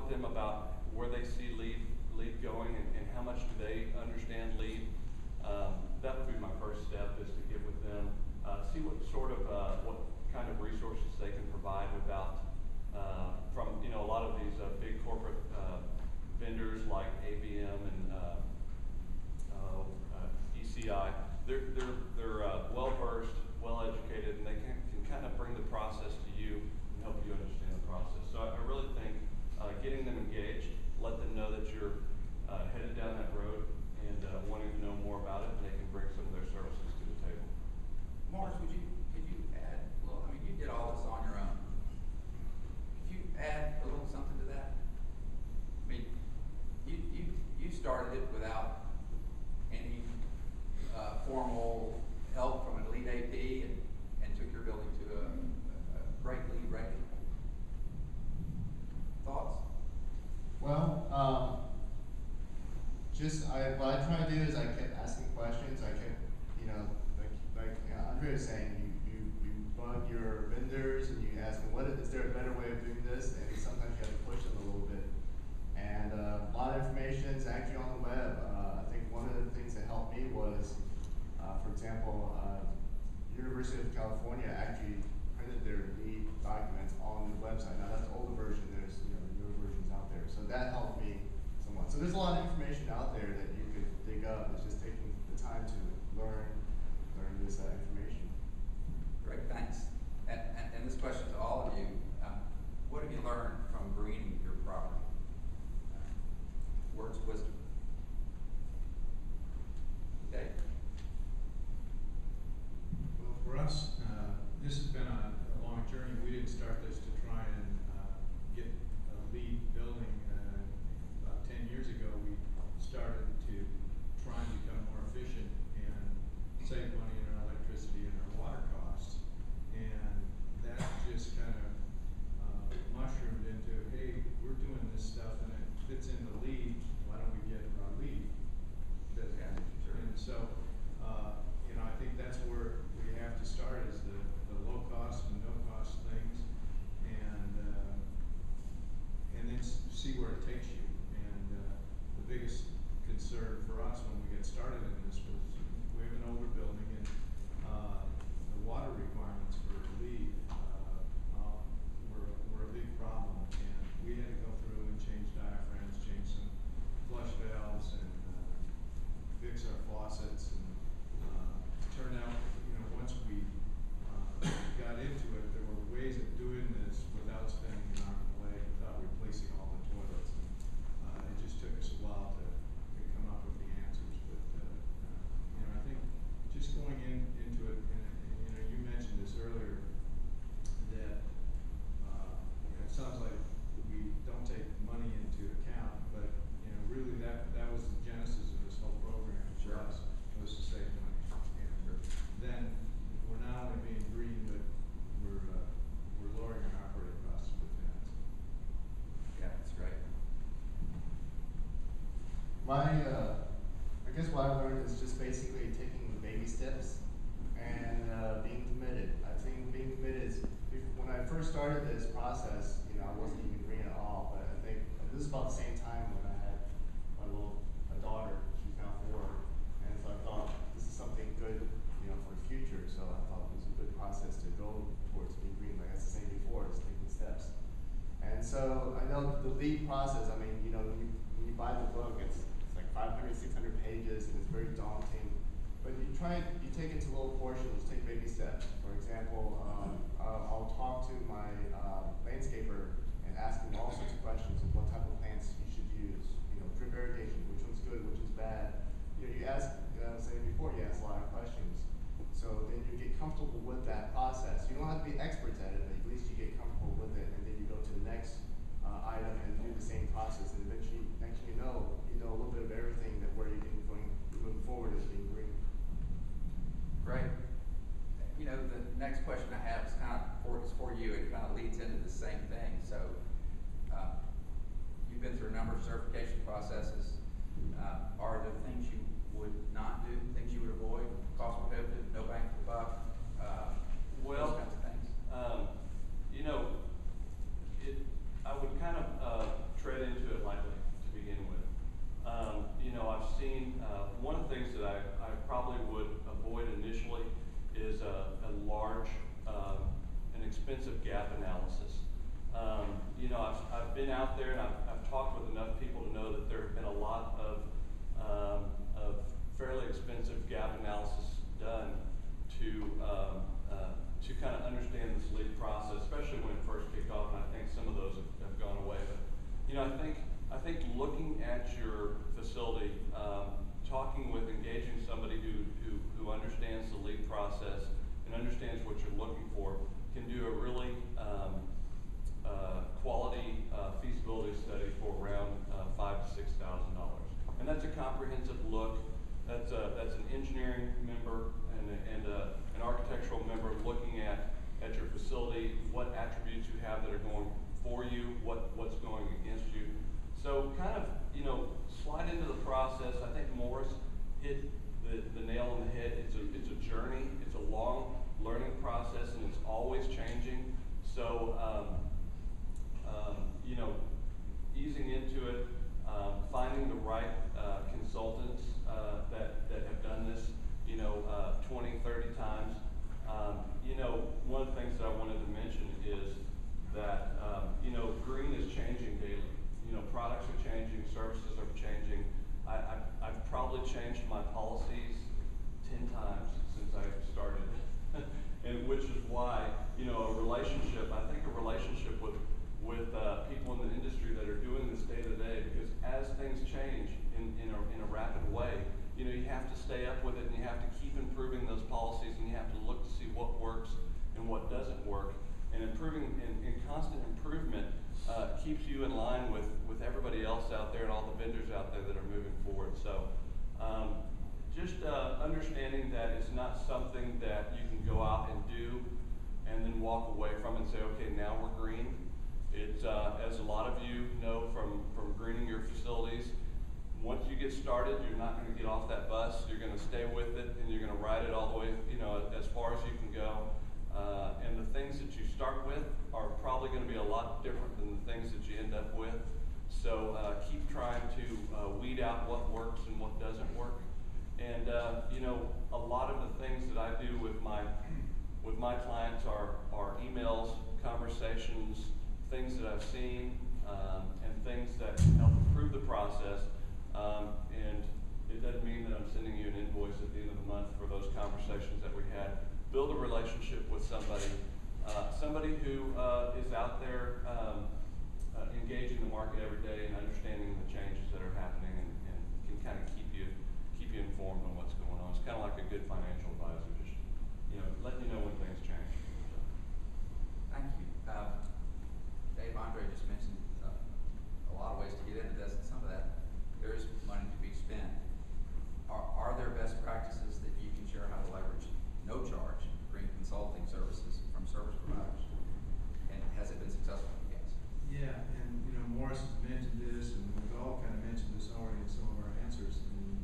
with them about where they see lead going and how much do they understand lead. That would be my first step, is to get with them, see what sort of what kind of resources they can provide without from a lot of these big corporate vendors like ABM and ECI. They're well versed, well educated, and they can kind of bring the process to you and help you understand the process. So I really think getting them engaged, let them know that you're headed down that road and wanting to know more about it, and they can bring some of their services to the table. Morris, could you add, well, I mean, you did all this on your own. Could you add a little something to that? I mean, you started it without any formal help from an elite AP and took your building to a great lead rating. Thoughts? Well, what I try to do is I kept asking questions. I kept, like Andre was saying, you bug your vendors and you ask them, is there a better way of doing this? And sometimes you have to push them a little bit. And a lot of information is actually on the web. I think one of the things that helped me was, for example, University of California actually printed their lead documents on the website. Now that's the older version. There's the newer versions out there. So that helped me somewhat. So there's a lot of information out there that you could dig up. It's just taking the time to learn this information. Great, thanks. And this question to all of you: what have you learned from greening your property? Words of wisdom. Okay. Well, for us, this has been a long journey. We didn't start this to try and get a lead building. About 10 years ago, we started to try and become more efficient and save money in our electricity and our water costs. And that just kind of mushroomed into, hey, we're doing this stuff and it fits in the lead. Why don't we get our lead designated? Sure. And so, I think that's where we have to start, is the low cost and no cost things, and then see where it takes you. And the biggest concern for us when we got started in this was we have an older building, and the water requirements for lead were a big problem, and we had to go through and change diaphragms, change some flush valves, and fix our faucets. And turned out, once we got into it, there were ways of doing this without spending an arm and a leg, without replacing all the toilets. And it just took us a while to come up with the answers. But I think just going into it, and you mentioned this earlier, that it sounds like we don't take money into account, but really that was the genesis of this whole program for us, was to save money. Then we're not only being green, but we're lowering our operating costs with that. Yeah, that's great. I guess what I learned is just basically taking baby steps and being committed. I think being committed is, when I first started this process, I wasn't even green at all, but I think this is about the same time when I had my daughter. She's now 4, and so I thought this is something good, for the future. So I thought it was a good process to go towards being green. Like I was saying before, it's taking steps. And so I know the lead process. I mean, when you buy the book, it's like 500, 600 pages, and it's very daunting. But you take it to little portions, take baby steps. For example, I'll talk to my landscaper and ask him all sorts of questions of what type of plants you should use. Drip irrigation, which one's good, which is bad. You ask, I was saying before, you ask a lot of questions. So then you get comfortable with that process. You don't have to be experts at it, but at least you get comfortable with it, and then you go to the next item and do the same process. And eventually, next thing you know a little bit of everything that where you can moving forward as being green. Great. The next question I have is for you. It kind of leads into the same thing. So you've been through a number of certification processes. Are there things you would not do, things you would avoid, cost prohibitive, no bang for the buck, those kinds of things? I would kind of tread been out there and I've talked with enough people to know that there have been a lot of fairly expensive gap analysis done to kind of understand this lead process, especially when it first kicked off, and I think some of those have gone away. But, you know, I think looking at your facility, talking with, engaging somebody who understands the lead process and understands what you're looking for can do a really quality feasibility study for around $5,000 to $6,000. And that's a comprehensive look. That's an engineering member and an architectural member looking at your facility, what attributes you have that are going for you, what's going against you. So kind of, you know, slide into the process. I think Morris hit the nail on the head. It's a journey. It's a long learning process, and it's always changing. So, you know, easing into it, finding the right consultants that have done this, you know, 20, 30 times. You know, one of the things that I wanted to mention is that, you know, green is changing daily. You know, products are changing, services are changing. I've probably changed my policies 10 times since I started. And which is why, you know, I think a relationship with people in the industry that are doing this day to day, because as things change in a rapid way, you know, you have to stay up with it, and you have to keep improving those policies, and you have to look to see what works and what doesn't work. And improving and constant improvement keeps you in line with everybody else out there and all the vendors out there that are moving forward. So just understanding that it's not something that you can go out and do and then walk away from and say, okay, now we're green. It's, as a lot of you know from greening your facilities, once you get started, you're not going to get off that bus. You're going to stay with it, and you're going to ride it all the way, you know, as far as you can go. And the things that you start with are probably going to be a lot different than the things that you end up with. So keep trying to weed out what works and what doesn't work. And you know, a lot of the things that I do with my clients are emails, conversations, things that I've seen, and things that help improve the process. And it doesn't mean that I'm sending you an invoice at the end of the month for those conversations that we had. Build a relationship with somebody who is out there engaging the market every day and understanding the changes that are happening, and can kind of keep you informed on what's going on. It's kind of like a good financial advisor, just, you know, letting you know when things change. Thank you. Dave, Andre just mentioned a lot of ways to get into this, and some of that, there is money to be spent. Are there best practices that you can share how to leverage no charge green consulting services from service providers? And has it been successful? Yes. Yeah, and you know, Morris has mentioned this, and we've all kind of mentioned this already in some of our answers. And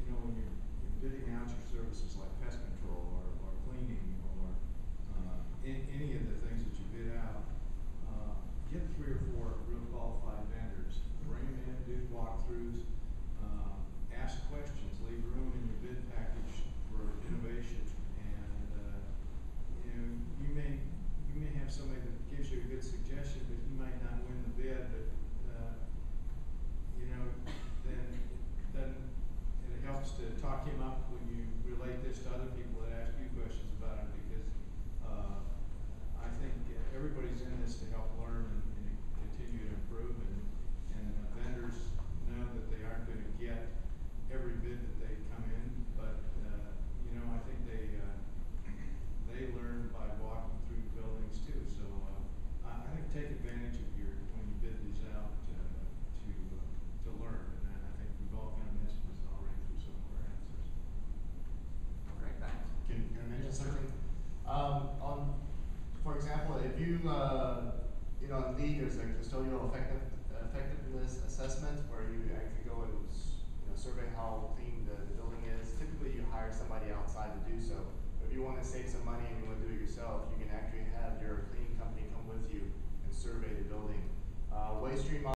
you know, when you're bidding out your services like pest control or cleaning or any of the things that you bid out, get 3 or 4 real qualified vendors, bring them in, do walkthroughs, ask questions, leave room in your bid package for innovation. And you know, you may have somebody that gives you a good suggestion, but you might not win the bid. But you know, then it helps to talk him up when you relate this to other people that ask you questions about it, because I think everybody's in this to help learn and continue to improve, and vendors know that they aren't going to get every bid that they come in, but you know, I think they learn by walking through buildings too. So I think take advantage of when you bid these out to learn, and I think we've all kind of mentioned this already through some of our answers. Great, thanks. Can I mention something? For example, if you know, on LEED, there's a custodial effectiveness assessment where you actually go and survey how clean the building is. Typically, you hire somebody outside to do so. If you want to save some money and you want to do it yourself, you can actually have your cleaning company come with you and survey the building.